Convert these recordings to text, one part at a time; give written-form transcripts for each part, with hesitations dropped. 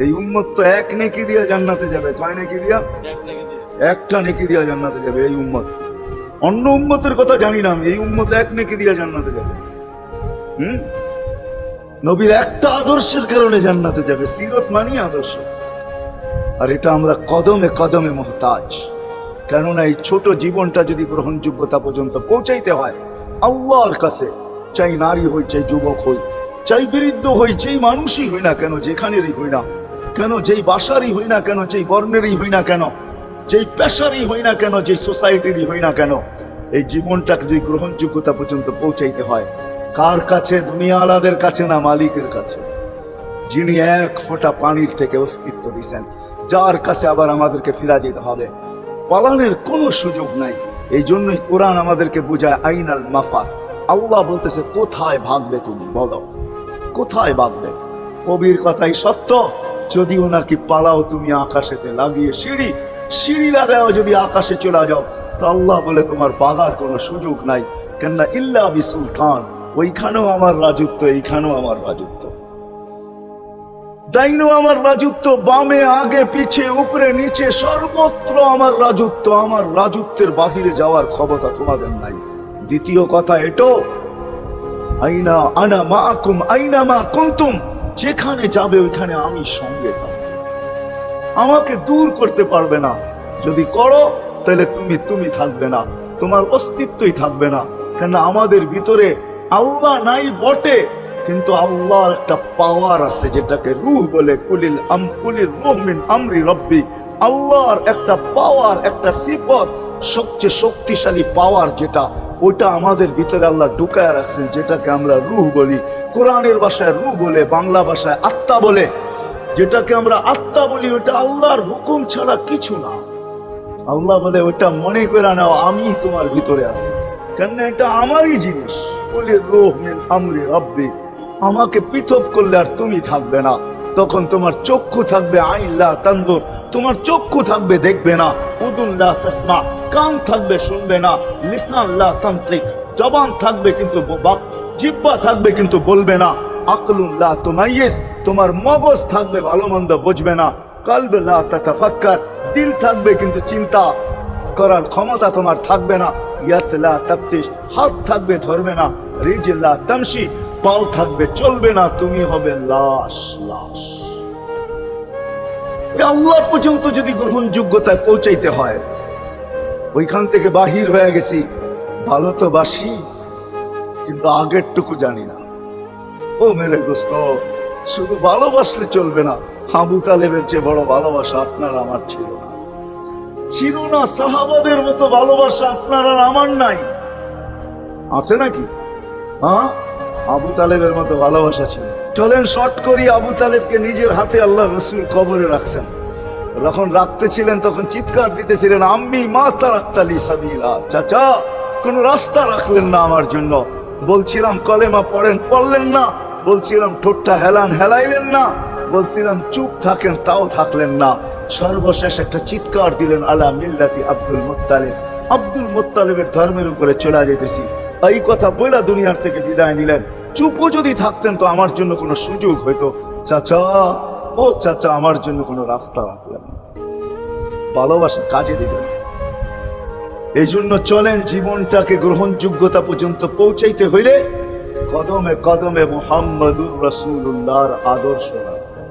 এই উম্মত তো এক নেকি দিয়া জান্নাতে যাবে। কয় নেকি দিয়া? একটা নেকি দিয়া জান্নাতে যাবে এই উম্মত। অন্য উম্মতের কথা জানি না আমি, এই উম্মত এক নেকি দিয়া জান্নাতে যাবে। নবীর একটা আদর্শের কারণে জান্নাতে যাবে। সিরত মানি আদর্শ। আর এটা আমরা কদমে কদমে মুহতাজ। কেননা এই ছোট জীবনটা যদি গ্রহণযোগ্যতা পর্যন্ত পৌঁছাইতে হয় আল্লাহর কাছে, চাই নারী হই, চাই যুবক হই, চাই বৃদ্ধ হই, যেই মানুষই হই না কেন, যেখানেরই হই না কেন, যেই বাসারই হই না কেন, যেই বর্ণেরই হই না কেন, যেই পেশারই হই না কেন, যেই সোসাইটিরই হই না কেন, এই জীবনটাকে যদি গ্রহণযোগ্যতা পর্যন্ত পৌঁছাইতে হয় কার কাছে? দুনিয়া আলাদের কাছে না, মালিকের কাছে, যিনি এক ফোঁটা পানির থেকে অস্তিত্ব দিয়েছেন, যার কাছে আবার আমাদেরকে ফিরা যেতে হবে। পালানোর কোনো সুযোগ নাই। এই জন্যই কোরআন আমাদেরকে বোঝায় আইনাল মাফার। আল্লাহ বলতেছে কোথায় ভাগবে তুমি, বলো কোথায় ভাগবে? কবির কথাই সত্য। যদিও নাকি পালাও তুমি আকাশেতে লাগিয়ে সিঁড়ি, সিঁড়ি লাগাও যদি আকাশে চলে যাও, তো আল্লাহ বলে তোমার পালার কোনো সুযোগ নাই। কেননা ইল্লা বিসুলতান, ওইখানেও আমার রাজত্ব, এইখানেও আমার রাজত্ব, ডাইনো আমার রাজত্ব, বামে আগে পিছে উপরে নিচে সর্বত্র আমার রাজত্ব। আমার রাজত্বের বাহিরে যাওয়ার ক্ষমতা তোমাদের নাই। দ্বিতীয় কথা এটো, আইনা আনা মাআকুম আইনা মা কুনতুম, যেখানে যাবে ওইখানে আমি সঙ্গে থাকব। আমাকে দূর করতে পারবে না। যদি করো তাহলে তুমি থাকবে না, তোমার অস্তিত্বই থাকবে না। কেন আমাদের ভিতরে আল্লাহ নাই বটে, কিন্তু আল্লাহর একটা পাওয়ার আছে যেটাকে রূহ বলে। কুলিল রূহ মিন আমরি রব্বি। আল্লাহর একটা পাওয়ার, একটা সিফত, সবচেয়ে শক্তিশালী পাওয়ার যেটা, ওইটা আমাদের ভিতরে আল্লাহ ঢুকায় রাখছেন, যেটাকে আমরা রূহ বলি। কোরআনের ভাষায় রূহ বলে, বাংলা ভাষায় আত্মা বলে। যেটাকে আমরা আত্মা বলি ওটা আল্লাহর হুকুম ছাড়া কিছু না। আল্লাহ বলে ওটা মনে করে নাও আমি তোমার ভিতরে আছি, কেন এটা আমারই জিনিস। কুলির রূহ মিন আমরি রব্বি। আমাকে পৃথক করলে আর তুমি থাকবে না। তখন তোমার চক্ষু থাকবে আইন লা তানজুর, তোমার চক্ষু থাকবে দেখবে না। উযুন লা তাসমা, কান থাকবে শুনবে না। লিসান লা তানতিক, জবান থাকবে কিন্তু জিহ্বা থাকবে কিন্তু বলবে না। আকলুন লা তুমাইয়িজ, তোমার মগজ থাকবে ভালো মন্দ বুঝবে না। কলব লা তাতাফাক্কার, দিল থাকবে কিন্তু চিন্তা করার ক্ষমতা তোমার থাকবে না। ইয়াত লা তাফতিশ, হাত থাকবে ধরবে না। রিজল লা তামশি, পাও থাকবে চলবে না। তুমি হবে লাশ। লাশ। আল্লাহ পর্যন্ত যদি গ্রহণযোগ্যতায় পৌঁছাইতে হয়, ওইখান থেকে বাহির হয়ে গেছি। ভালো তো বাসি, কিন্তু আগেরটুকু জানি না। ও মেরে দোস্ত, শুধু ভালোবাসলে চলবে না। আবু তালেবের চেয়ে বড় ভালোবাসা আপনার আমার ছিল না, ছিল না। সাহাবাদের মতো ভালোবাসা আপনার আর আমার নাই। আছে নাকি? হ্যাঁ, আবু তালেবের মতো ভালোবাসা ছিল। চলেন শর্ট করি। আবু তালেবকে নিজের হাতে আল্লাহ রসুল কবরে রাখছেন। যখন রাখতে ছিলেন তখন চিৎকার দিতেছিলেন, আম্মি মা তারাক্তালি সাবিলা। চাচা, কোন রাস্তা রাখলেন না আমার জন্য। বলছিলাম কলেমা পড়েন, পড়লেন না। বলছিলাম ঠোঁটটা হেলান, হেলাইলেন না। বলছিলাম চুপ থাকেন, তাও থাকলেন না। সর্বশেষ একটা চিৎকার দিলেন, আলা মিল্লাতি আব্দুল মুত্তালিব। আব্দুল মুত্তালিবের ধর্মের উপরে চলে যেতেছি। এই কথা বইলা দুনিয়ার থেকে বিদায় নিলেন। চুপও যদি থাকতেন তো আমার জন্য কোনো সুযোগ হইতো। চাচা, ও চাচা, আমার জন্য কোনো রাস্তা রাখলেন না। ভালোবাসা কাজে দিলেন। এই জন্য চলেন, জীবনটাকে গ্রহণযোগ্যতা পর্যন্ত পৌঁছাইতে হইলে কদমে কদমে মুহাম্মদুর রাসূলুল্লাহর আদর্শ রাখবেন।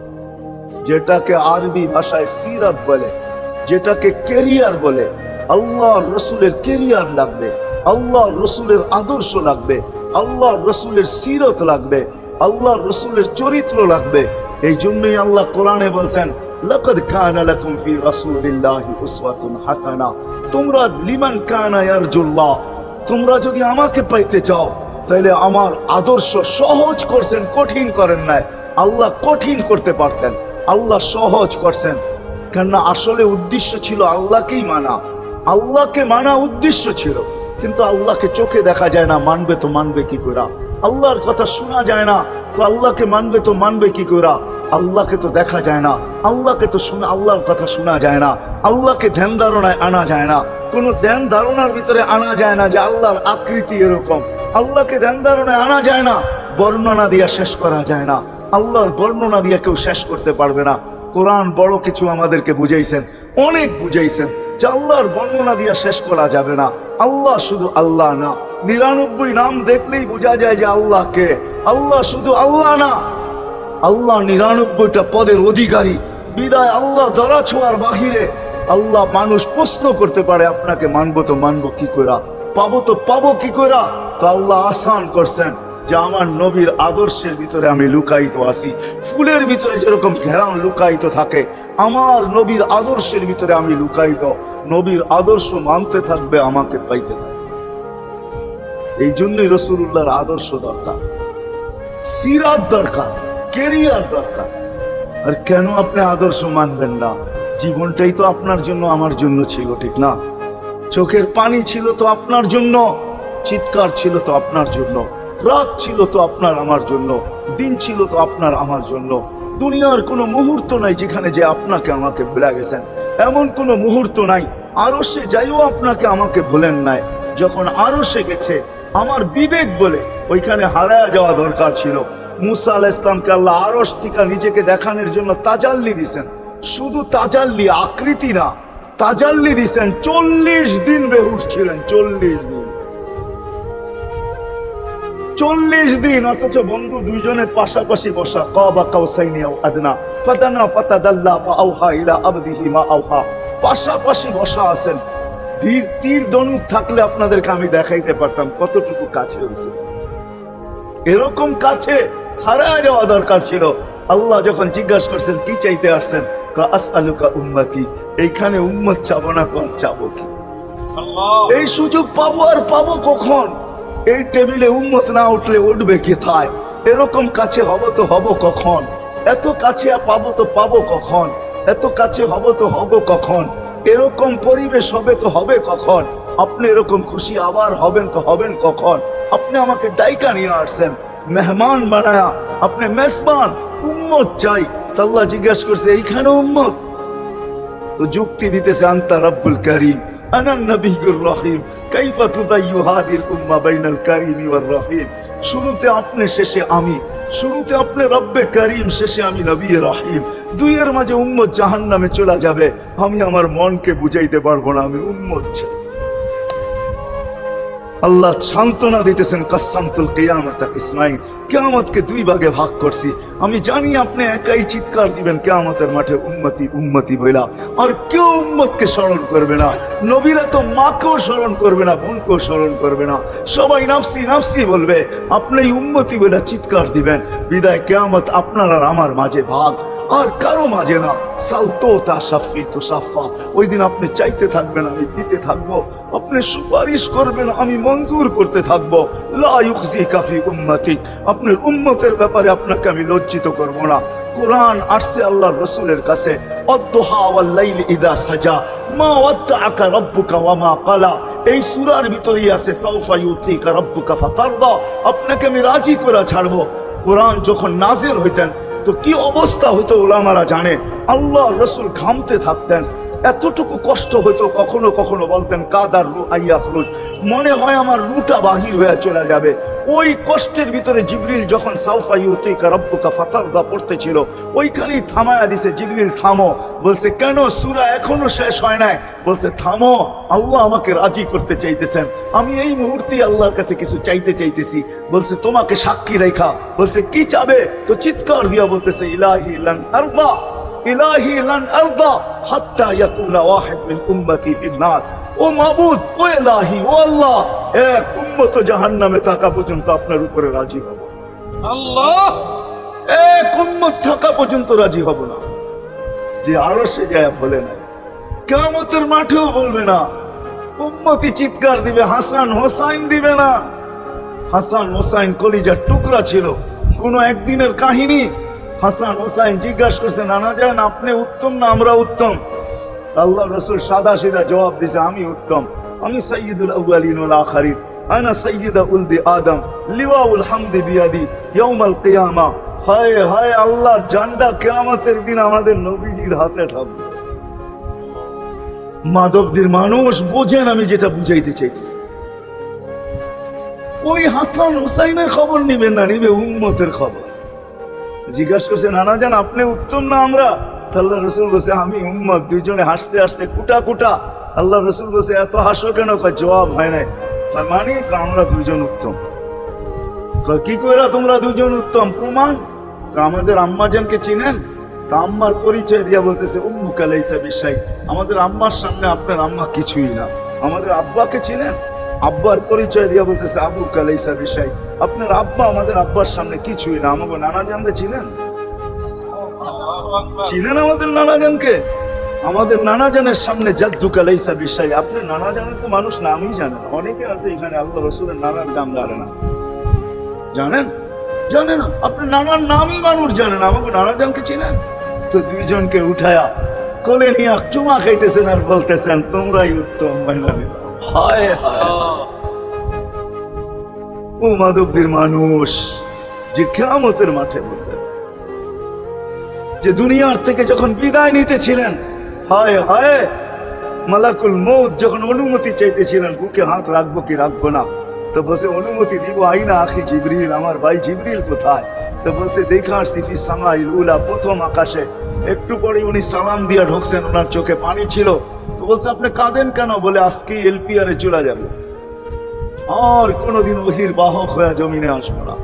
যেটাকে আরবি ভাষায় সিরাত বলে, যেটাকে কেরিয়ার বলে। আল্লাহ রসুলের কেরিয়ার লাগবে, আল্লাহ রসুলের আদর্শ লাগবে, আল্লাহ রসুলের সিরত লাগবে, আল্লাহ রসুলের চরিত্র লাগবে। এই জন্যই আল্লাহ কোরআনে বলছেন, লাকাদ কানা লাকুম ফি রাসূলিল্লাহি উসওয়াতুন হাসানাহ। তোমরা লিমান কানা ইয়ারজুল্লাহ, তোমরা যদি আমাকে পাইতে চাও তাহলে আমার আদর্শ সহজ করছেন, কঠিন করেন নাই। আল্লাহ কঠিন করতে পারতেন, আল্লাহ সহজ করছেন। কেননা আসলে উদ্দেশ্য ছিল আল্লাহকেই মানা। আল্লাহকে মানা উদ্দেশ্য ছিল, কিন্তু আল্লাহকে চোখে দেখা যায় না, মানবে তো মানবে কি করে? আল্লাহর কথা শোনা যায় না, তো আল্লাহকে মানবে তো মানবে কি করে? আল্লাহকে তো দেখা যায় না, আল্লাহকে তো শোনা, আল্লাহর কথা শোনা যায় না। আল্লাহকে ধ্যান ধারণায় আনা যায় না, কোন ধ্যান ধারণার ভিতরে আনা যায় না যে আল্লাহর আকৃতি এরকম। আল্লাহকে ধ্যান ধারণায় আনা যায় না, বর্ণনা দিয়ে শেষ করা যায় না। আল্লাহর বর্ণনা দিয়ে কেউ শেষ করতে পারবে না। কোরআন বড় কিছু আমাদেরকে বুঝাইছেন, অনেক বুঝাইছেন যে আল্লাহর বর্ণনা দিয়া শেষ করা যাবে না। আল্লাহ শুধু আল্লাহ না, 99 নাম দেখলেই বোঝা যায় যে আল্লাহ কে। আল্লাহ শুধু আল্লাহ না, আল্লাহ 99টা পদের অধিকারী। বিদায় আল্লাহ ধরা ছোঁয়ার বাহিরে আল্লাহ মানুষ প্রশ্ন করতে পারে, আপনাকে মানবো তো মানবো কি করা, পাবো তো পাবো কি করা। তো আল্লাহ আসান করছেন যে আমার নবীর আদর্শের ভিতরে আমি লুকায়িত আছি। ফুলের ভিতরে যেরকম ঘেরান লুকায়িত থাকে, আমার নবীর আদর্শের ভিতরে আমি লুকায়িত। নবীর আদর্শ মানতে থাকবে, আমাকে পাইতে থাকবে। এই জন্যই রাসূলুল্লাহর আদর্শ দরকার, সিরাত দরকার, কেরিয়ার দরকার। আর কেন আপনি আদর্শ মানবেন না? জীবনটাই তো আপনার জন্য আমার জন্য ছিল, ঠিক না? চোখের পানি ছিল তো আপনার জন্য, চিৎকার ছিল তো আপনার জন্য, রাত ছিল তো আপনার আমার জন্য, দিন ছিল তো আপনার আমার জন্য। দুনিয়ার কোনো মুহূর্ত নাই যেখানে যে আপনাকে আমাকে ভুলে গেছেন, এমন কোনো মুহূর্ত নাই। আরশে যাইও আপনাকে আমাকে ভুলেন নাই। যখন আরশে গেছে আমার বিবেক বলে ওইখানে হারায় যাওয়া দরকার ছিল। মুসা আলাইহিস সালামকে আল্লাহ আরশ থেকে নিজেকে দেখানোর জন্য তাজাল্লি দিয়েছেন। শুধু তাজাল্লি, আকৃতি না, তাজাল্লি দিয়েছেন। 40 দিন বেহুশ ছিলেন, 40 দিন, 40 দিন। অথচ বন্ধু দুইজনের পাশাপাশি বসা, কাবা কাউসাইনি আও আদনা ফাদানা ফাতাদাল্লা ফাআওহা ইলা আবদিহি মা আওহা, পাশাপাশি বসা আছেন। তীর ধনুক থাকলে আপনাদেরকে আমি দেখাইতে পারতাম কতটুকু কাছে হয়েছে। এরকম কাছে হারায় যাওয়া দরকার ছিল। আল্লাহ যখন জিজ্ঞাসা করছেন কি চাইতে আসছেন, আসআলুকা উম্মতি, এইখানে উম্মত চাবো না, কোন চাবো কি? এই সুযোগ পাবো আর পাবো কখন? এই টেবিলে উম্মত না উঠলে উঠবে কোথায়? এরকম কাছে হব তো হব কখন? এত কাছে পাবো তো পাবো কখন? এত কাছে হব তো হব কখন? এরকম পরিবেশ হবে তো হবে কখন? আপনি এরকম খুশি আবার হবেন তো হবেন কখন? আপনি আমাকে ডাইকা নিয়ে আসছেন, মেহমান বানায়া, আপনি মেজবান, উম্মত চাই। আল্লাহ জিজ্ঞাসা করছে এইখানে উম্মত? তো যুক্তি দিতেছে আনতা রব্বুল কারীম আনা নবিয়্যুর রহিম কাইফা তুদাইয়ু হাদিল উম্মাহ বাইনাল কারীমি ওয়ার রহিম। শুরুতে আপনি, শেষে আমি। শুরুতে আপনি রব্বে কারীম, শেষে আমি নবী রহিম। দুইয়ের মাঝে উম্মত জাহান্নামে চলে যাবে। আমি আমার মনকে বুঝাইতে পারবো না আমি উম্মত চাই। আল্লাহ সান্ত্বনা দিতেছেন, কাসসামতুল কিয়ামাতা কিসমাইন, কিয়ামতকে দুই ভাগে ভাগ করছি। আমি জানি আপনি একাই চিৎকার দিবেন কিয়ামতের মাঠে উম্মতি উম্মতি বইলা, আর কেউ উম্মতকে স্মরণ করবে না। নবীরা তো মাকেও স্মরণ করবে না, বোনকেও স্মরণ করবে না, সবাই নাফসি নাফসি বলবে। আপনি উম্মতি বইলা চিৎকার দিবেন। বিদায় কিয়ামত আপনার আর আমার মাঝে ভাগ, আর কারো মাঝে না। সালতোতা শাফি তো সাফা, ওই দিন আপনি চাইতে থাকবেন, আমি দিতে থাকবো। আপনি সুপারিশ করবেন, আমি মঞ্জুর করতে থাকবো। লা ইউখজিকা ফি উম্মতিক, আপনার উম্মতের ব্যাপারে আপনাকে আমি লজ্জিত করব না। কোরআন আসছে আল্লাহর রাসূলের কাছে, আদ-দুহা ওয়াল লাইলি ইযা সাজা মা ওয়াদ্দাআকা রাব্বুকা ওয়া মা ক্বালা। এই সূরার ভিতরেই আছে সাউফা ইউতিকা রাব্বুকা ফাতারদা, আপনাকে আমি রাজি করে ছাড়বো। কোরআন যখন নাজিল হইতেন তো কি অবস্থা হতো উলামারা জানে। আল্লাহ রাসূল ঘামতে থাকতেন, এতটুকু কষ্ট হইতো। কখনো কখনো বলতেন কাদার রু আইয়াখরুজ, মনে হয় আমার রুটা বাহির হয়ে চলে যাবে। ওই কষ্টের ভিতরে জিবরিল যখন সাউফা ইউতিকা রাব্বুকা ফাতারদা পড়তেছিল, ওইখানেই থামায়া দিছে, জিবরিল থামো। বলছে কেন? সূরা এখনো শেষ হয় নাই। বলছে থামো, আল্লাহ আমাকে রাজি করতে চাইতেছেন, আমি এই মুহূর্তে আল্লাহর কাছে কিছু চাইতে চাইতেছি। বলছে তোমাকে সাক্ষী রেখা। বলছে কি চাবে? তো চিৎকার দিয়া বলতেছে ইলাহি লান আরদা, ইলাহি লান আরদা হাত্তা ইয়াকুনা ওয়াহিদ মিন উম্মতি ফিন নার। ও মাবুদ, ও ইলাহি, ও আল্লাহ, এক উম্মত জাহান্নামে থাকা পর্যন্ত আপনার উপরে রাজি হব। আল্লাহ, এক উম্মত থাকা পর্যন্ত রাজি হব না। যে আরশে যায় বলে না, কিয়ামতের মাঠেও বলবে না। উম্মতি চিৎকার দিবে, হাসান হোসাইন দিবে না। হাসান হোসাইন কলিজার টুকরা ছিল, কোনো একদিনের কাহিনী। হাসান হোসাইন জিজ্ঞাসা করছে, নানা জান আপনি উত্তম না আমরা উত্তম? আল্লাহ রাসূল সাদা সিধা জবাব দিছে, আমি উত্তম, আমি সাইয়্যিদুল আউয়ালিন ওয়াল আখিরিন, আনা সাইয়্যিদু উলদি আদম, লিওয়াউল হামদি বিয়াদি ইয়াউমাল কিয়ামা। হায় হায়, আল্লাহর জান্ডা কিয়ামতের দিন আমাদের নবীজির হাতে থাকবে। মাদকদের মানুষ বোঝেন আমি যেটা বুঝাইতে চাইতেছি। ওই হাসান হোসাইনের খবর নিবেন না, নিবে উম্মতের খবর। জিজ্ঞাসা করছে, নানা জান আপনি উত্তম না আমরা? আল্লাহ রসুল বলছে আমি উম্মত। দুইজনে হাসতে হাসতে কুটা কুটা। আল্লাহ রসুল বলছে এত হাসো কেন? জবাব হয় নাই। মানে আমরা দুইজন উত্তম। কি করে তোমরা দুজন উত্তম? প্রমাণ। আমাদের আম্মাজানকে চিনেন? তা আম্মার পরিচয় দিয়া বলতেছে উম্মু কালাইসা বিশাই। আমাদের আম্মার সামনে আপনার আম্মা কিছুই না। আমাদের আব্বাকে চিনেন? আব্বার পরিচয় দিয়া বলতেছে আবু কালাইসা বিশাই। আপনার আব্বা আমাদের আব্বার সামনে কিছুই না। আমাকে নানা জানলে চিনেন? চিনেন আমাদের নানা জানকে? আমাদের নানা জানের সামনে জাদ্দু কালাইসা বিশাই। আপনি নানা জানের তো মানুষ নামই জানেন। অনেকে আছে এখানে আল্লাহ রসুলের নানার নাম জানে না। জানেন? জানে না। আপনি নানার নামই মানুষ জানেন, আমাকে নানা জানকে চিনেন? তো দুইজনকে উঠায়া কোলে নিয়ে চুমা খাইতেছেন আর বলতেছেন তোমরাই উত্তম মহিলা। হায় হায়, ও মাধবদীর মানুষ যে কিয়ামতের মাঠে বলতেন, যে দুনিয়ার থেকে যখন বিদায় নিতেছিলেন, হায় হায়, মালাকুল মউত যখন অনুমতি চাইতেছিলেন বুকে হাত রাখবো কি রাখবো না, তো বলছে অনুমতি দিব আইনা আখি জিবরিল, আমার ভাই জিবরিল কোথায়? তো বলছে দেখা আসছি ফি সামাইল উলা, প্রথম আকাশে। একটু পরে উনি সালাম দিয়া ঢুকছেন, ওনার চোখে পানি ছিল। তো বলছে আপনি কাঁদেন কেন? বলে আজকে এলপিআর এ চলে যাবে, আর কোনোদিন ওহির বাহক হয়ে জমিনে আসবো না।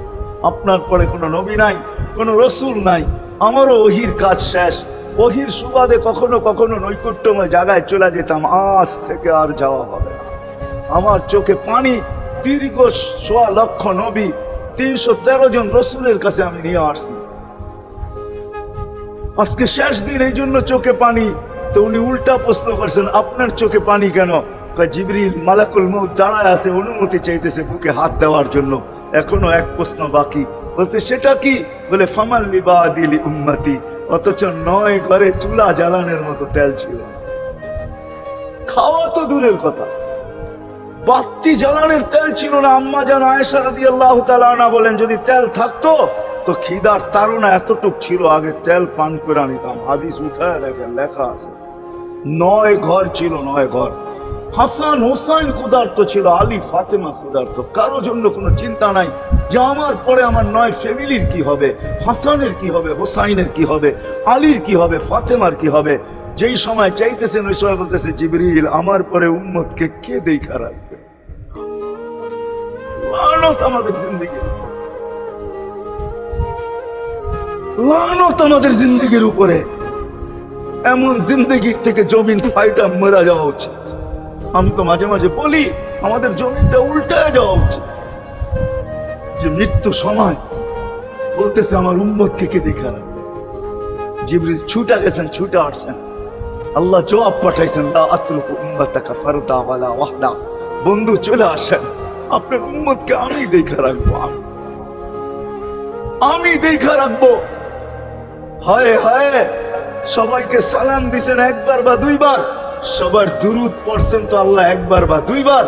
আপনার পরে কোনো নবী নাই, কোনো রসুল নাই, আমারও ওহির কাজ শেষ। ওহির সুবাদে কখনো কখনো নৈকট্যময় জায়গায় চলে যেতাম, আজ থেকে আর যাওয়া হবে না। আমার চোখে পানি। দীর্ঘ ১.৫ লক্ষ নবী, ৩১৩ জন রসুলের কাছে আমি নিয়ে আসছি। আজকে শেষ দিন, এই জন্য চোখে পানি। তো উনি উল্টা প্রশ্ন করছেন আপনার চোখে পানি কেন? জিবরিল মালাকুল মউত দাঁড়ায় আছে, অনুমতি চাইতেছে বুকে হাত দেওয়ার জন্য। এখনো এক প্রশ্ন বাকি। বলছে সেটা কি? বলে ফামাল লিবাদিল উম্মতি। অথচ ৯ ঘরে চুলা জ্বালানোর মতো তেল ছিল না। খাওয়া তো দূরের কথা, বাতি জ্বালানোর তেল ছিল না। আম্মা জান আয়েশা রাদিয়াল্লাহু তাআলা আনহা বলেন যদি তেল থাকতো তো খিদার তাড়না এতটুক ছিল, আগে তেল পান করে নিতাম। হাদিস উঠায় দেখেন, লেখা আছে ৯ ঘর ছিল, ৯ ঘর। হাসান হোসাইন ক্ষুধার্ত ছিল, আলী ফাতেমা ক্ষুধার্ত। কারো জন্য কোনো চিন্তা নাই যে আমার পরে আমার ৯ ফ্যামিলির কি হবে, হাসানের কি হবে, হোসাইনের কি হবে, আলীর কি হবে, ফাতেমার কি হবে। যেই সময় চাইতেছেন ওই সময় বলতেছে জিবরিল আমার পরে উম্মতকে কে দেখা রাখবে? লানত আমাদের জিন্দেগি, লানত আমাদের জিন্দেগির উপরে। এমন জিন্দেগির থেকে জমিন ফাইটা মরা যাওয়া উচিত। আমি তো মাঝে মাঝে বলি আমাদের জমিনটা উল্টায় যাওয়া উচিত, যে মৃত্যু সময় বলতেছে আমার উম্মতকে কে দেখা রাখবে। জিবরিল ছুটা গেছেন, ছুটা আসছেন, আল্লাহ জবাব পাঠাইছেন লা আতরুকু উম্মাতাকা ফারদা ওয়ালা ওয়াহদা। বন্ধু চলে আসেন, আপনার উম্মতকে আমি দেখা রাখবো, আমি দেখা রাখবো। হায় হায়, সবাইকে সালাম দিছেন একবার বা দুইবার, সবার দুরুদ পড়ছেন তো আল্লাহ একবার বা দুইবার,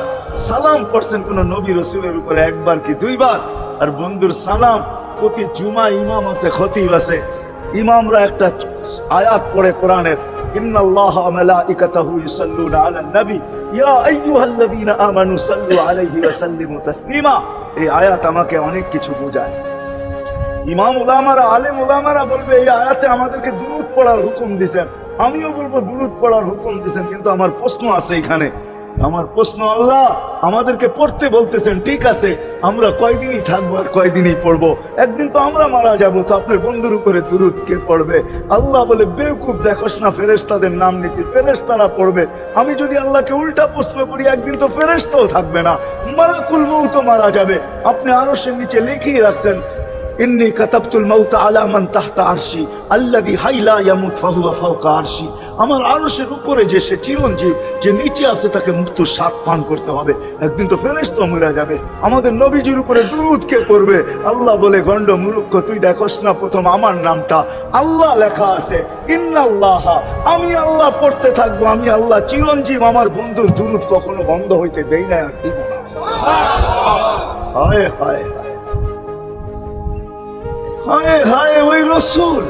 সালাম পড়ছেন কোন নবী রসুলের উপরে একবার কি দুইবার। আর বন্ধুর সালাম প্রতি জুমা ইমাম আছে, খতিব আছে, ইমামরা একটা আয়াত পড়ে কোরআনের, ইন্নাল্লাহা ওয়া মালাইকাতাহু ইউসাল্লুনা আলান নবী ইয়া আইয়ুহাল্লাযীনা আমানু সাল্লু আলাইহি ওয়া সাল্লিমু তাসলিমা। এই আয়াত আমাকে অনেক কিছু বোঝায়। ইমাম উলামারা, আলেম উলামারা বলবে এই আয়াতে আমাদেরকে দুরূদ পড়ার হুকুম দিয়েছেন, আমিও বলবো দুরূদ পড়ার হুকুম দিয়েছেন। কিন্তু আমার প্রশ্ন আছে এখানে, আমার প্রশ্ন, আল্লাহ আমাদেরকে পড়তে বলতেছেন, ঠিক আছে, আমরা কয়দিনই থাকবো আর কয়দিনই পড়বো? একদিন তো আমরা মারা যাবো, তো আপনার বন্ধুর উপরে দুরূদ কে পড়বে? আল্লাহ বলে বেওকুফ, দেখোস না ফেরেশতাদের নাম নিছি, ফেরেশতারা পড়বে। আমি যদি আল্লাহকে উল্টা প্রশ্ন করি, একদিন তো ফেরেশতাও থাকবে না, মালাকুল মউত মারা যাবে। আপনি আরশের নিচে লিখিয়ে রাখছেন ইন্নী কাতাবতুল মাউত আলা মান তাহতা আরশি আল্লাযী হাইলা ইয়ামুত ফাহুয়া ফাওকা আরশি। আমার আরশের উপরে যে সে চিরঞ্জীব, যে নিচে আছে তাকে মৃত্যুর স্বাদ পান করতে হবে, একদিন তো ফেরেশতা মরে যাবে। আমাদের নবীজির উপরে দুরূদ কে পড়বে? আল্লাহ বলে গন্ড মূর্খ, তুই দেখোস না প্রথম আমার নামটা আল্লাহ লেখা আছে, ইন্নাল্লাহ, আমি আল্লাহ পড়তে থাকবো, আমি আল্লাহ চিরঞ্জীব, আমার বন্ধুর দুরূদ কখনো বন্ধ হইতে দেই না আর দিব না। হায় হায় হায় হায়, ওই রসুল।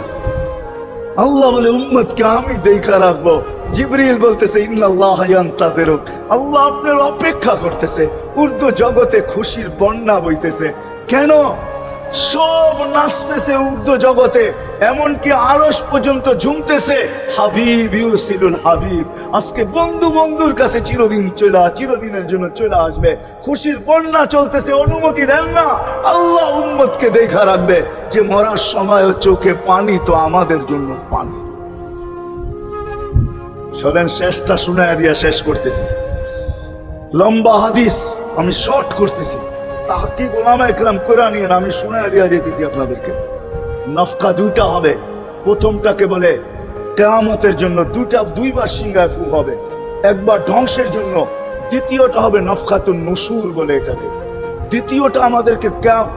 আল্লাহ বলে উম্মতকে আমি দেখা রাখবো। জিবরিল বলতেছে ইন্নাল্লাহা ইয়ান্তাযিরুক, আল্লাহ আপনার অপেক্ষা করতেছে। উর্দু জগতে খুশির বন্যা বইতেছে। কেন? সব নাচতেছে উর্দু জগতে, এমনকি আরশ পর্যন্ত ঝুমতেছে। হাবিব ইউসিলুল হাবিব, আজকে বন্ধু বন্ধুর কাছে চিরদিনের জন্য চলে আসবে। খুশির বন্যা চলতেছে, অনুমতি দেন না। আল্লাহ উম্মতকে দেখা রাখবে যে মরার সময় চোখে পানি তো আমাদের জন্য পানি। শোনেন, শেষটা শুনায় দিয়া শেষ করতেছি। লম্বা হাদিস আমি শর্ট করতেছি, তাহকিক ওলামা ইকরাম করে নিয়ে আমি শুনায় দিয়া যেতেছি আপনাদেরকে। নফকা দুইটা হবে। প্রথমটাকে বলে কিয়ামতের জন্য, দুইবার সিংহায় ফু হবে, একবার ধ্বংসের জন্য, দ্বিতীয়টা হবে নফকাতুন নুশুর বলে এটাকে। দ্বিতীয়টা আমাদেরকে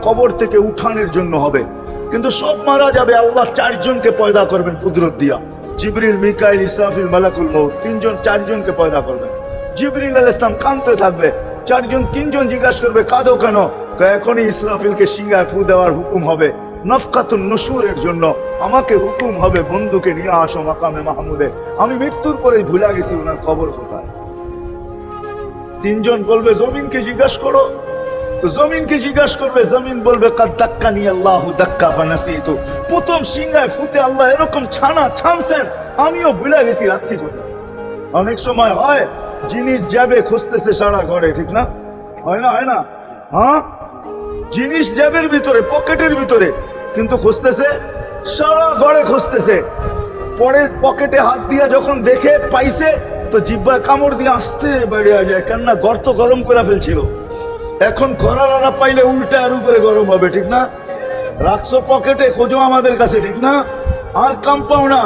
কবর থেকে উঠানোর জন্য হবে। কিন্তু সব মারা যাবে, আল্লাহ চারজনকে পয়দা করবেন কুদরত দিয়া। জিবরিল, মিকাইল, ইসরাফিল, মালাকুল মউত, চারজনকে পয়দা করবেন। জিবরিল আলাইহিস সালাম কাঁদতে থাকবে, তিনজন জিজ্ঞাসা করবে কাঁদো কেন? এখনই ইসরাফিলকে সিংহায় ফু দেওয়ার হুকুম হবে নফকাতুন নুশুরের জন্য। আমাকে হুকুম হবে বন্ধুকে নিয়ে আসো মাকামে মাহমুদে। আমি মৃত্যুর পরে ভুলে গেছি ওনার কবর কোথায়। তিনজন বলবে জমিনকে জিজ্ঞাসা করো, তো জমিনকে জিজ্ঞাসা করবে, জমিন বলবে কাদ দাক্কানি আল্লাহু দাক্কা ফানাসিতু। প্রথম সিংহায় ফুতে আল্লাহ এরকম ছানছেন, আমিও ভুলে গেছি রাখছি কোথায়। অনেক সময় হয় জিনিস যাবে খুঁজতেছে সারা ঘরে, ঠিক না? হয় না? হ্যাঁ, জিনিস জ্যাবের ভিতরে, পকেটের ভিতরে, কিন্তু খুঁজতেছে সারা ঘরে খুঁজতেছে। পরে পকেটে হাত দিয়ে যখন দেখে পাইছে, তো জিহ্বায় কামড় দিয়ে আসতে বেরিয়ে যায়, কেননা গর্ত গরম করে ফেলছিল। এখন ঘরালা না পাইলে উল্টা আর উপরে গরম হবে, ঠিক না? রাখছো পকেটে, খোঁজো আমাদের কাছে, ঠিক না? আর কাম পাও না,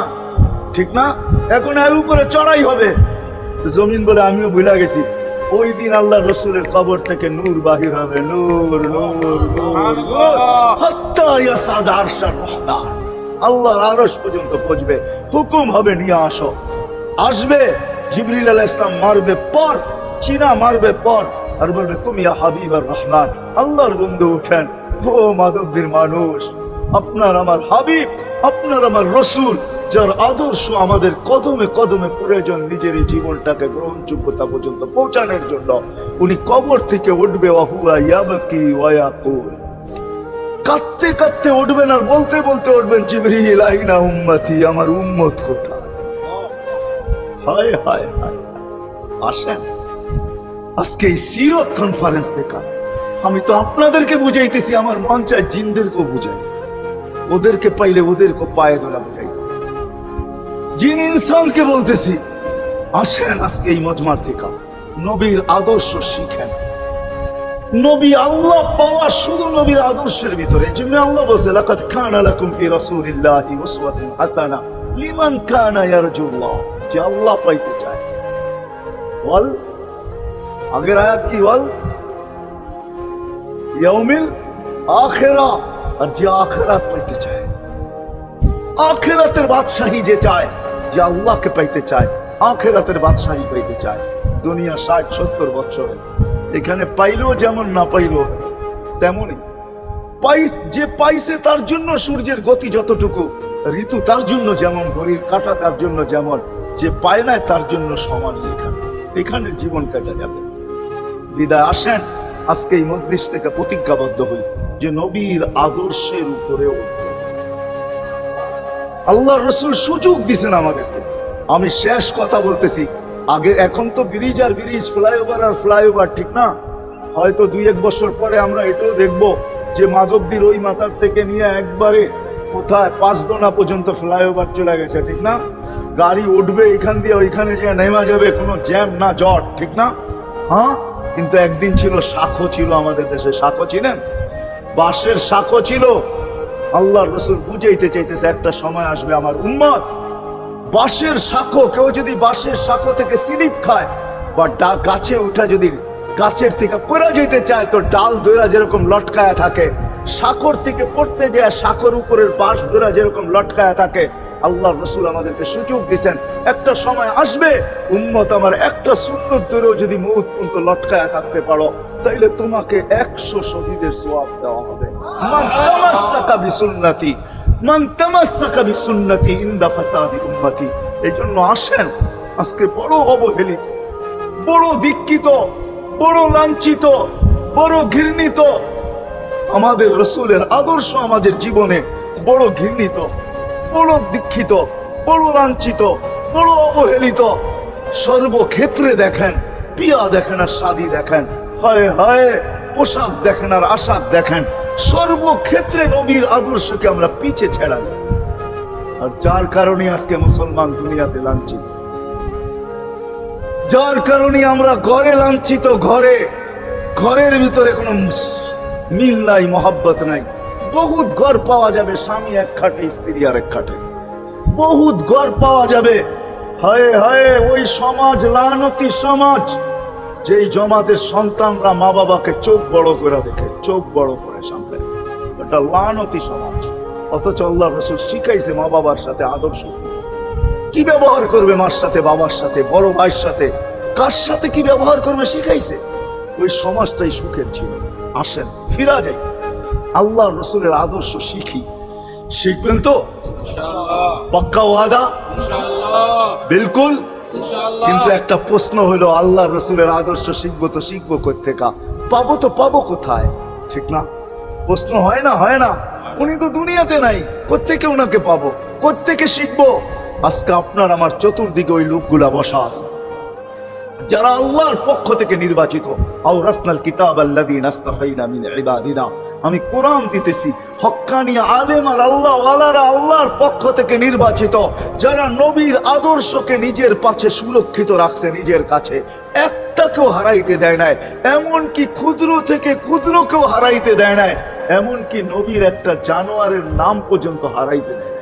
ঠিক না? এখন আর উপরে চড়াই হবে। জমিন বলে আমিও ভুলে গেছি, ওই দিন আল্লাহ রসুলের কবর থেকে নূর বাহির হবে, নূর নূর নূর, হাত্তা ইয়াসাদ আরশার রহমান, আল্লাহর আরশ পর্যন্ত পৌঁছবে। হুকুম হবে নিয়ে আসো। আসবে জিবরিল আলাইহিস সালাম, মারবে পর, চিনা মারবে পর, আর বলবে তুমি ইয়া হাবিবার রহমান, আল্লাহর বন্ধু উঠেন। ও মাধবদীর মানুষ, আপনার আমার হাবিব, আপনার আমার রসুল, যার আদর্শ আমাদের কদমে কদমে প্রয়োজন নিজের জীবনটাকে গ্রহণযোগ্যতা পর্যন্ত পৌঁছানোর জন্য, উনি কবর থেকে উঠবে, ওয়াহুয়া ইয়াবকি ওয়া ইয়াকুল, কাঁদতে কাঁদতে উঠবেন আর বলতে বলতে উঠবেন, জিবরিল আইনা উম্মতি, আমার উম্মত কোথায়? হায় হায় হায়। আসেন আজকে এই সিরত কনফারেন্স দেখা, আমি তো আপনাদেরকে বুঝাইতেছি, আমার মন চায় জিনদেরকেও বুঝাই, ওদেরকে পাইলে ওদেরকে পায়ে ধরা বুঝাই। জিন ইনসানকে বলতেছি, আসেন আজকে এই মজমার থেকে নবীর আদর্শ শিখেন। নবী আল্লাহ পাওয়া শুধু নবীর আদর্শের ভিতরে। এই জন্য আল্লাহ বলছে, লাকাদ কানা লাকুম ফি রাসূলিল্লাহি উসওয়াতুন হাসানা লিমান কানা ইয়ারজুল্লাহ, যে আল্লাহ পাইতে চায়। বল আগের আয়াত কি? বল ইয়াউমিল আখিরা, আর যে আখিরাত পাইতে চায়, আখিরাতের বাদশাহী যে চায়, যে আল্লাহকে পাইতে চায়, আখিরাতের বাদশাহী পাইতে চায়। দুনিয়া 60-70 বছরে এখানে পাইলেও যেমন, না পাইলেও তেমনই। যে পাইছে তার জন্য সূর্যের গতি যতটুকু, ঋতু তার জন্য যেমন, ঘড়ির কাঁটা তার জন্য যেমন, যে পায় না তার জন্য সমানই। এখানে জীবন কাটা যাবে। বিদায় আসেন আজকে এই মজলিস থেকে প্রতিজ্ঞাবদ্ধ হই যে নবীর আদর্শের উপরে আল্লাহ রসুল সুযোগ দিছেন আমাদেরকে। আমি শেষ কথা বলতেছি, আগে এখন তো ব্রিজ আর ব্রিজ, ফ্লাইওভার আর ফ্লাইওভার, ঠিক না? হয়তো 2-1 বছর পরে আমরা এটাও দেখবো যে মাধবদীর ওই মাথার থেকে নিয়ে একবারে কোথায় 5 দোনা পর্যন্ত ফ্লাইওভার চলে গেছে, ঠিক না? গাড়ি উঠবে এখান দিয়ে, ওইখানে যে নেমা যাবে, কোনো জ্যাম না জট, ঠিক না? হ্যাঁ, কিন্তু একদিন ছিল শাখো, ছিল আমাদের দেশে শাখো, ছিলেন বাঁশের শাখো ছিল। আল্লাহ রসুল বুঝাইতে চাইতেছে, একটা সময় আসবে আমার উম্মত বাঁশের শাখো, কেউ যদি বাঁশের শাখো থেকে স্লিপ খায় বা গাছে উঠা যদি গাছের থেকে পড়ে যেতে চায়, তো ডাল ধরা যেরকম লটকায়া থাকে, শাখর থেকে পড়তে যায় শাখর উপরের বাঁশ ধরা যেরকম লটকায়া থাকে, আল্লাহ রসুল আমাদেরকে সুযোগ দিচ্ছেন, একটা সময় আসবে উম্মত আমার একটা সুন্নত ধরেও যদি মউত পর্যন্ত লটকায়া থাকতে পারো, তাইলে তোমাকে 100 শহীদের সওয়াব দেওয়া হবে। মান তামাসসাকা বিসুন্নতি, মান তামাসসাকা বিসুন্নতি ইনদা ফাসাদি উম্মতি। এই জন্য আসেন, আজকে বড় অবহেলিত, বড় দীক্ষিত, বড় লাঞ্ছিত, বড় ঘৃণিত আমাদের রসুলের আদর্শ আমাদের জীবনে বড় ঘৃণিত, বড় দীক্ষিত, বড় লাঞ্ছিত, বড় অবহেলিত। সর্বক্ষেত্রে দেখেন, পিয়া দেখেন আর শাদী দেখেন, হায় হায় পোশাক দেখেন আর আশাক দেখেন, সর্বক্ষেত্রে নবীর আদর্শকে আমরা পিছে ছেড়া গেছি। আর যার কারণে আজকে মুসলমান দুনিয়াতে লাঞ্ছিত, যার কারণে আমরা ঘরে লাঞ্ছিত, ঘরের ভিতরে কোনো মিল নাই, মহাব্বত নাই। বহুত ঘর পাওয়া যাবে স্বামী এক খাটে, স্ত্রী আর এক খাটে, বহুত ঘর পাওয়া যাবে। হায় হায় ওই সমাজ লানতি সমাজ, যেই জমাতের সন্তানরা মা বাবাকে চোখ বড় করে দেখে, চোখ বড় করে সামনে, এটা লানতি সমাজ। অথচ আল্লাহ রাসূল শিখাইছে মা বাবার সাথে আদর্শ কি ব্যবহার করবে, মার সাথে, বাবার সাথে, বড় ভাইয়ের সাথে, কার সাথে কি ব্যবহার করবে শিখাইছে। ওই সমাজটাই সুখের ছিল। আসেন ফিরা যাই, আল্লাহ রসুলের আদর্শ শিখি। শিখবেন তো পাক্কা ওয়াদা? বিলকুল। কিন্তু একটা প্রশ্ন হলো, আল্লাহ রসুলের আদর্শ শিখবো তো শিখবো কোত্থেকা, পাবো তো পাবো কোথায়? ঠিক না? প্রশ্ন হয় না? হয় না? উনি তো দুনিয়াতে নাই, কোত্থেকে ওনাকে পাবো, কোত্থেকে শিখবো? আজকে আপনার আমার চতুর্দিকে ওই লোকগুলা বসা আছে যারা আল্লাহর পক্ষ থেকে নির্বাচিত। আওরাসনাল কিতাব আল্লাযীনা ইসতাফাইনা মিন ইবাদিনা, আমি কোরআন দিতেছি, হক্কানি আলেম আর আল্লাহ ওয়ালারা আল্লাহর পক্ষ থেকে নির্বাচিত, যারা নবীর আদর্শকে নিজের পাশে সুরক্ষিত রাখছে, নিজের কাছে একটাকেও হারাইতে দেয় নাই, এমনকি ক্ষুদ্র থেকে ক্ষুদ্রকেও হারাইতে দেয় নাই, এমনকি নবীর একটা জানোয়ারের নাম পর্যন্ত হারাইতে দেয় নাই।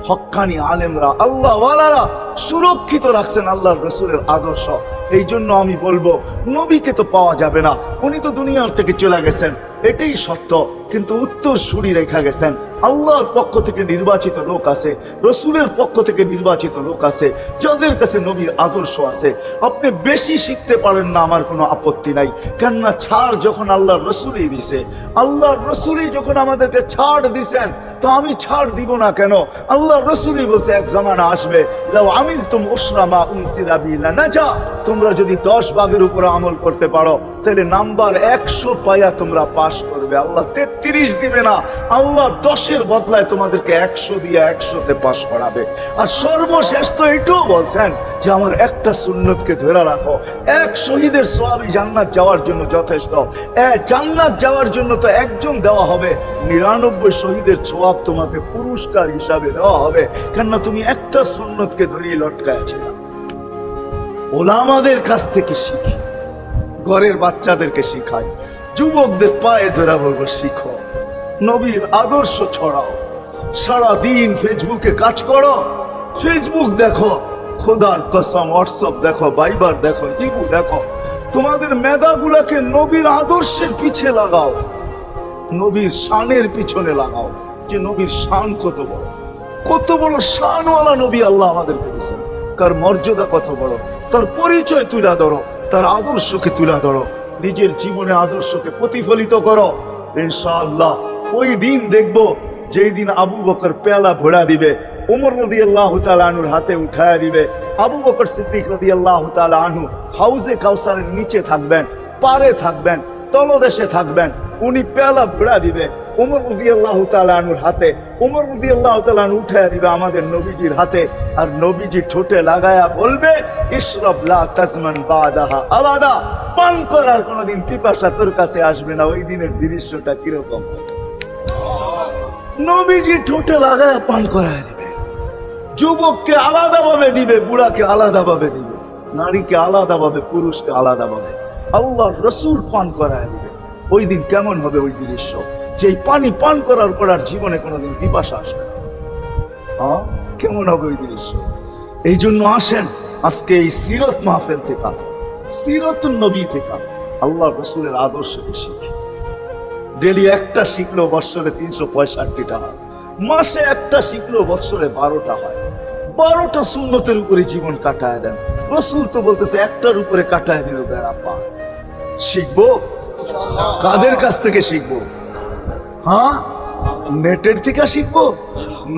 হক্কানি আলেমরা আল্লাহ ওয়ালারা সুরক্ষিত রাখছেন আল্লাহর রসুলের আদর্শ। এই জন্য আমি বলবো, নবীকে তো পাওয়া যাবে না, উনি তো দুনিয়ার থেকে চলে গেছেন, এটাই সত্য। কিন্তু উত্তর সুরি রেখা গেছেন। আল্লাহর পক্ষ থেকে নির্বাচিত লোক আছে, রসুলের পক্ষ থেকে নির্বাচিত লোক আছে, যাদের কাছে নবীর আদর্শ আছে। আপনি বেশি শিখতে পারেন না, আমার কোনো আপত্তি নাই, কেননা ছাড় যখন আল্লাহর রসুলই দিছে, আল্লাহর রসুলই যখন আমাদেরকে ছাড় দিছেন, তো আমি ছাড় দিব না কেন? আল্লাহর রসুলই বলছে এক জামানা আসবে, লাউ আমিলতুম উশরা মা উনসিলা বিহি লানাজা, তোমরা যদি 10 ভাগের উপর আমল করতে পারো তাহলে নাম্বার 100 পাইয়া তোমরা পাশ করবে। আল্লাহ 33 দিবে না, আল্লাহ 10-এর বদলায় তোমাদেরকে 100 দিয়ে 100-তে পাশ করাবে। আর সর্বশেষ তো এটাও বলছেন যে আমার একটা সুন্নতকে ধরে রাখো, এক শহীদের সওয়াবই জান্নাত যাওয়ার জন্য যথেষ্ট। জান্নাত যাওয়ার জন্য তো একজন দেওয়া হবে, 99 শহীদের সওয়াব তোমাকে পুরস্কার হিসাবে দেওয়া হবে, কেননা তুমি একটা সুন্নতকে ধরিয়ে লটকায় আছিলে। ওলামাদের কাছ থেকে শিখি, ঘরের বাচ্চাদেরকে শিখাই, যুবকদের পায়ে ধরা বলবো শিখো, নবীর আদর্শ ছড়াও। সারাদিন ফেসবুকে কাজ করো, ফেসবুক দেখো, খোদার কসম হোয়াটসঅ্যাপ দেখো, ভাইবার দেখো, ইমো দেখো, তোমাদের মেধাগুলাকে নবীর আদর্শের পিছে লাগাও, নবীর শানের পিছনে লাগাও, যে নবীর শান কত বড়, কত বড় শানওয়ালা নবী আল্লাহ আমাদেরকে দিয়েছেন, তার মর্যাদা কত বড়, তার পরিচয় তুলে ধরো, তার আদর্শকে তুলে ধরো, নিজের জীবনে আদর্শকে প্রতিফলিত করো। ইনশাআল্লাহ ওই দিন দেখবো যেই দিন আবু বকর পেয়ালা ভোড়া দিবে, ওমর রাদিয়াল্লাহু তাআলা আনহুর হাতে উঠায়া দিবে, আবু বকর সিদ্দিক রাদিয়াল্লাহু তাআলা আনহু হাউজে কাউসারের নিচে থাকবেন, পারে থাকবেন, তলদেশে থাকবেন, উনি পেয়ালা ভোড়া দিবে ওমর রাদিয়াল্লাহু তাআলা আনহুর হাতে, ওমর রাদিয়াল্লাহু তাআলা আনহু উঠায়া দিবে আমাদের নবীজির হাতে, আর নবীজি ঠোঁটে লাগায়া বলবে, ইশরাব লা তাজমান বাদাহা আবাদা, পান করার কোনোদিন পিপাসা তোর কাছে আসবে না। ওই দিনের দৃশ্যটা কিরকম? নবীজি ঠোঁটে লাগায়া পান করায় দিবে, যুবককে আলাদাভাবে দিবে, বুড়াকে আলাদাভাবে দিবে, নারীকে আলাদাভাবে, পুরুষকে আলাদাভাবে, আল্লাহ রসুল পান করায় দিবে। ওই দিন কেমন হবে ওই দৃশ্য? যে পানি পান করার পর আর জীবনে কোনোদিন পিপাসা আসবে না। কেমন হবে ওই দৃশ্য? এই জন্য আসেন আজকে এই সিরত মাহফিল থেকে, সিরতুন নবী থেকে আল্লাহ রসুলের আদর্শকে শিখি। ডেলি একটা শিখলো বৎসরে 365টা হয়, মাসে একটা শিখলো বৎসরে 12টা হয়। 12টা সুন্নতের উপরে জীবন কাটায় দেন। রসুল তো বলতেছে একটার উপরে কাটায় দিল বেড়া পার। শিখবো কাদের কাছ থেকে শিখবো? নেটের থেকে শিখবো?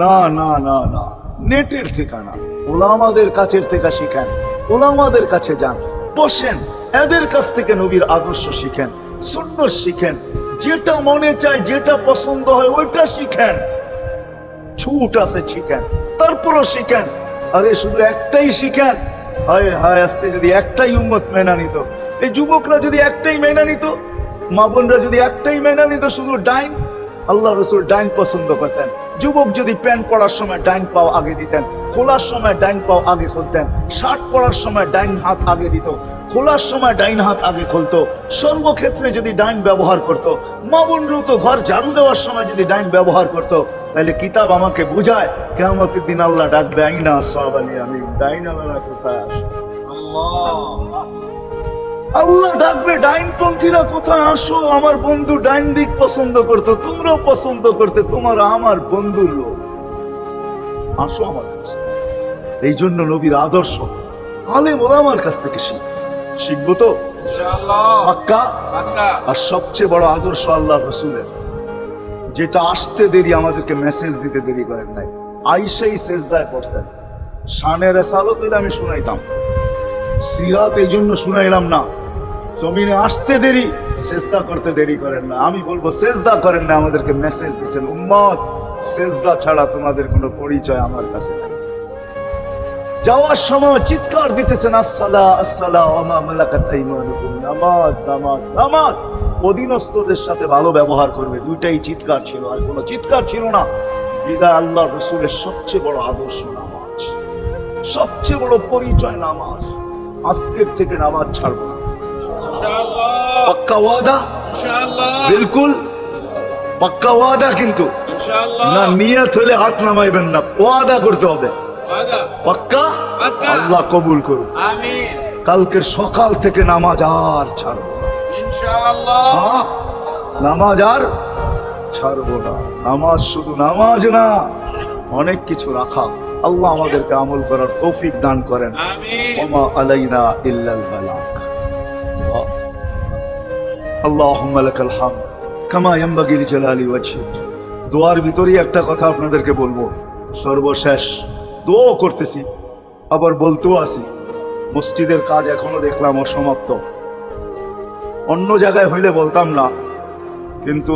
না না না না, নেটের থেকে না, ওলামাদের কাছের থেকে শিখেন, ওলামাদের কাছে যান, বসেন, এদের কাছ থেকে নবীর আদর্শ শিখেন, সুন্নাত শিখেন, যেটা মনে চায়, যেটা পছন্দ হয় ওইটা শিখেন। ছুট আছে শিখেন, তারপরও শিখেন। আরে শুধু একটাই শিখেন। হায় হায়, আজকে যদি একটাই উম্মত মেনা নিত, এই যুবকরা যদি একটাই মেনা নিত, মা বোনরা যদি একটাই মেনা নিত, শুধু ডাইন। আল্লাহ রসুল ডাইন পছন্দ করতেন। যুবক যদি প্যান্ট পরার সময় ডাইন পাও আগে দিতেন, খোলার সময় ডাইন পাও আগে খুলতেন, শার্ট পরার সময় ডাইন হাত আগে দিত, খোলার সময় ডাইন হাত আগে খুলতো। সর্বক্ষেত্রে যদি ডাইন ব্যবহার করত, মা বোনরাও তো ঘর ঝাড়ু দেওয়ার সময় যদি ডাইন ব্যবহার করত, তাহলে কিতাব আমাকে বুঝায় কিয়ামতের দিন আল্লাহ ডাকবে, আইনা আসহাবাল ইয়ামিন, ডাইন আল্লাহ কোথায় আসে? আল্লাহ ডাকবে, ডাইনপন্থীরা কোথায় আসো? আমার বন্ধু ডাইন দিক পছন্দ করতো, তোমরাও পছন্দ করতে, তোমার আমার বন্ধুর লোক, আসো আমার কাছে। এই জন্য নবীর আদর্শ আলেম ওলামার কাছ থেকে শিখবো তো পাক্কা। আর সবচেয়ে বড় আদর্শ আল্লাহ রসুলের, যেটা আসতে দেরি, আমাদেরকে মেসেজ দিতে দেরি করেন নাই। আইসাই সেজদায় পড়ছেন। শানের রেসালত আমি শুনাইতাম, সিরাত এই জন্য শুনাইলাম না। জমিনে আসতে দেরি, সেজদা করতে দেরি করেন না। আমি বলবো সেজদা করেন না, আমাদেরকে মেসেজ দিচ্ছেন, উম্মত সেজদা ছাড়া তোমাদের কোনো পরিচয় আমার কাছে নাই। যাওয়ার সময় চিৎকার দিতেছেন, আসসালা আসসালা ওয়া মা মালাকাত আইমানুকুম, নামাজ নামাজ নামাজ। অধীনস্থদের সাথে ভালো ব্যবহার করবে, দুইটাই চিৎকার ছিল, আর কোনো চিৎকার ছিল না। বিদায় আল্লাহ রসুলের সবচেয়ে বড় আদর্শ নামাজ, সবচেয়ে বড় পরিচয় নামাজ। আজকের থেকে নামাজ ছাড়বো না, পাক্কা ওয়াদা, বিলকুল পাক্কা ওয়াদা। কিন্তু না নিয়ত হলে হাত নামাইবেন না, ওয়াদা করতে হবে পাক্কা। আল্লাহ কবুল করুন। কালকের সকাল থেকে নামাজ আর ছাড়বো না, নামাজ আর ছাড়বো না। নামাজ শুধু নামাজ না, অনেক কিছু রাখা। আল্লাহ আমাদেরকে আমল করার তৌফিক দান করেন। ওমা আলাইনা ইল্লাল বালাগ। আল্লাহুম্মা লাকাল হামদ কামা ইয়ানবাগি লিজালালি ওয়াজহিক। দোয়ার ভিতরেই একটা কথা আপনাদেরকে বলবো, সর্বশেষ দোয়া করতেছি, আবার বলতেও আছি। মসজিদের কাজ এখনো দেখলাম অসমাপ্ত। অন্য জায়গায় হইলে বলতাম না, কিন্তু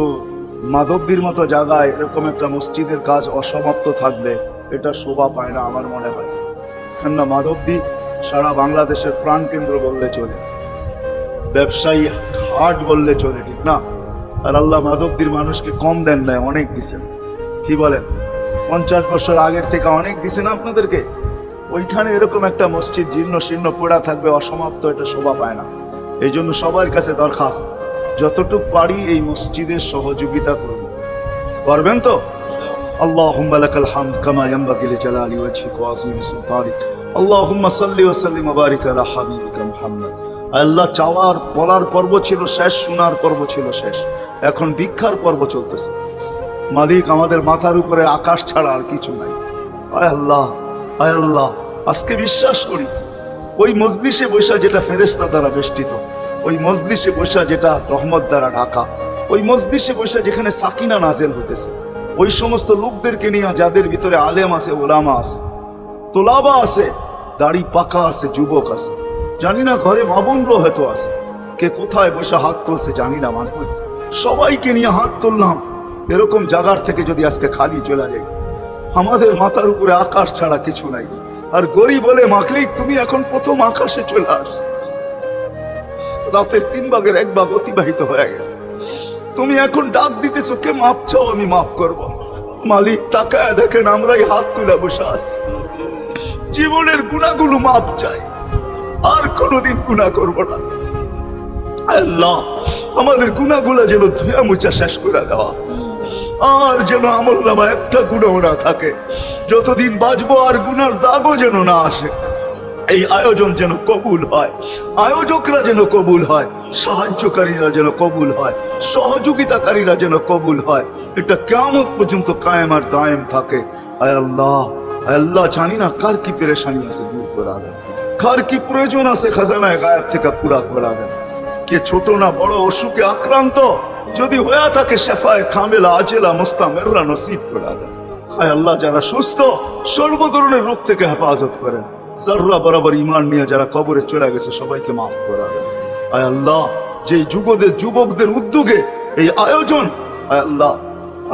মাধবদীর মতো জায়গায় এরকম একটা মসজিদের কাজ অসমাপ্ত থাকবে, এটা শোভা পায় না আমার মনে হয়। কেননা মাধবদী সারা বাংলাদেশের প্রাণকেন্দ্র বললে চলে, ব্যবসায়ী হাট বললে চলে, ঠিক না? আর আল্লাহ মাধবদীর মানুষকে কম দেন নাই, অনেক দিছেন। কি বলেন? 50 বছর আগের থেকে অনেক দিছেন আপনাদেরকে। ওইখানে এরকম একটা মসজিদ জীর্ণ শীর্ণ পড়া থাকবে, অসমাপ্ত, এটা শোভা পায় না। এই জন্য সবার কাছে দরখাস্ত, যতটুকু পারি এই মসজিদের সহযোগিতা করব। করবেন তো? আল্লাহুম্মা লাকাল হামদ কামা ইয়ানবাগি লিজালালি ওয়াজহিক ওয়া আযীমি সুলতানিক। আল্লাহুম্মা সাল্লি ওয়া সাল্লিম ওয়া বারিক আলা হাবিবিকা মুহাম্মদ। আল্লাহ, চাওয়ার বলার পর্ব ছিল শেষ, শোনার পর্ব ছিল শেষ, এখন ভিক্ষার পর্ব চলতেছে। মালিক, আমাদের মাথার উপরে আকাশ ছাড়া আর কিছু নাই। আয় আল্লাহ, আয় আল্লাহ, আজকে বিশ্বাস করি ওই মজলিসে বৈশা যেটা ফেরেশতা দ্বারা বেষ্টিত, ওই মজলিসে বৈশা যেটা রহমত দ্বারা ঢাকা, ওই মজলিসে বৈশা যেখানে সাকিনা নাজেল হতেছে, ওই সমস্ত লোকদেরকে নিয়ে যাদের ভিতরে আলেম আছে, ওলামা আছে, তোলাবা আছে, দাড়ি পাকা আছে, যুবক আছে, জানি না ঘরে মাবনরও হয়তো আছে, কে কোথায় বসে হাত তুলছে জানি না, মানে সবাইকে নিয়ে হাত তুললাম। এরকম জায়গার থেকে যদি আজকে খালি চলে যাই, আমাদের মাথার উপরে আকাশ ছাড়া কিছু নাই। আর গরিব বলে মাখলিক, তুমি এখন প্রথম আকাশে চলে আসছো, রাতের 3 ভাগের 1 ভাগ অতিবাহিত হয়ে গেছে, তুমি এখন ডাক দিতেছো, কে মাপ চাও, আমি মাফ করব। মালিক, তাকায় দেখেন আমরাই হাত তুলে বসে আছি, জীবনের গুনাহগুলো মাপ চাই, আর কোনোদিন গুনাহ করব না। আল্লাহ, আমাদের গুনাহগুলো যেন ধুয়া মুছা শেষ করে দেওয়া, আর যেন আমল নামা একটা গুনাহ না থাকে, যতদিন বাঁচবো আর গুনার দাগও যেন না আসে। এই আয়োজন যেন কবুল হয়, আয়োজকরা যেন কবুল হয়, সাহায্যকারীরা যেন কবুল হয়, সহযোগিতাকারীরা যেন কবুল হয়, এটা কিয়ামত পর্যন্ত কায়েম আর দায়েম থাকে। আয় আল্লাহ, আয় আল্লাহ, জানি না কার কি পেরেশানি আছে, দূর করে দেন, কার কি প্রয়োজন আছে, খাজানায় গায়েব থেকে পুরা করে দেন। কে ছোট না বড় অসুখে আক্রান্ত যদি হয়ে থাকে, শেফায়ে কামেলা আজেলা মুস্তামেররা নসিব করে দেন। আয় আল্লাহ, যারা সুস্থ সর্ব ধরনের রোগ থেকে হেফাজত করেন। জর্রা বরাবর ইমান নিয়ে যারা কবরে চলে গেছে, সবাইকে মাফ করে দেন। আয় আল্লাহ, যে যুবকদের উদ্যোগে এই আয়োজন, আয় আল্লাহ,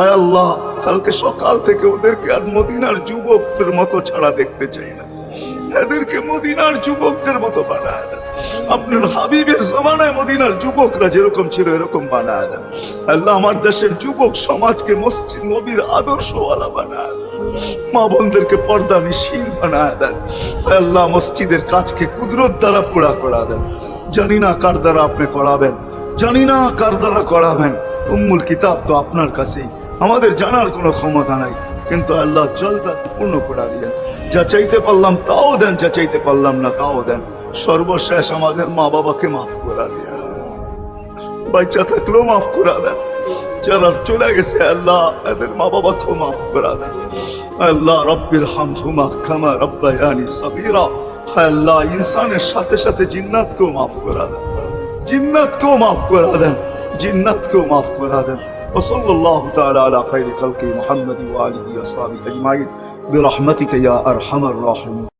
আয় আল্লাহ, কালকে সকাল থেকে ওদেরকে আর মদিনার যুবকদের মতো ছাড়া দেখতে চাই না, এদেরকে মদিনার যুবকদের মতো বানায় দেন। আপনার হাবিবের জমানায় মদিনার যুবকরা যেরকম ছিল এরকম বানায় দেন। আল্লাহ, আমার দেশের যুবক সমাজকে মসজিদ নবীর আদর্শওয়ালা বানায় দেন। মা বোনদেরকে পর্দা নিশীল বানায় দেন। আল্লাহ, মসজিদের কাজকে কুদরত দ্বারা পুরা করা দেন। জানি না কার দ্বারা আপনি করাবেন, জানি না কার দ্বারা করাবেন। উম্মুল কিতাব তো আপনার কাছেই, আমাদের জানার কোনো ক্ষমতা নাই, কিন্তু আল্লাহ জলদা পূর্ণ করে দিলেন। যা চাইতে পারলাম তাও দেন, যা চাইতে পারলাম না তাও দেন। সর্বশেষ আমাদের মা বাবাকে মাফ করা দিয়ে, বাচ্চা থাকলেও মাফ করা দেন, যারা চলে গেছে আল্লাহ এদের মা বাবাকেও মাফ করা দেন। আল্লাহ রব্বির হামহুমা কামা রব্বায়ানি সগীরা। আল্লাহ, ইনসানের সাথে সাথে জিন্নাতকেও মাফ করা দেন, জিন্নাতকেও মাফ করা দেন, জিন্নাতকেও মাফ করা দেন। وصلى الله تعالى على خير خلقه محمد وآله وصحبه أجمعين برحمتك يا أرحم الراحمين.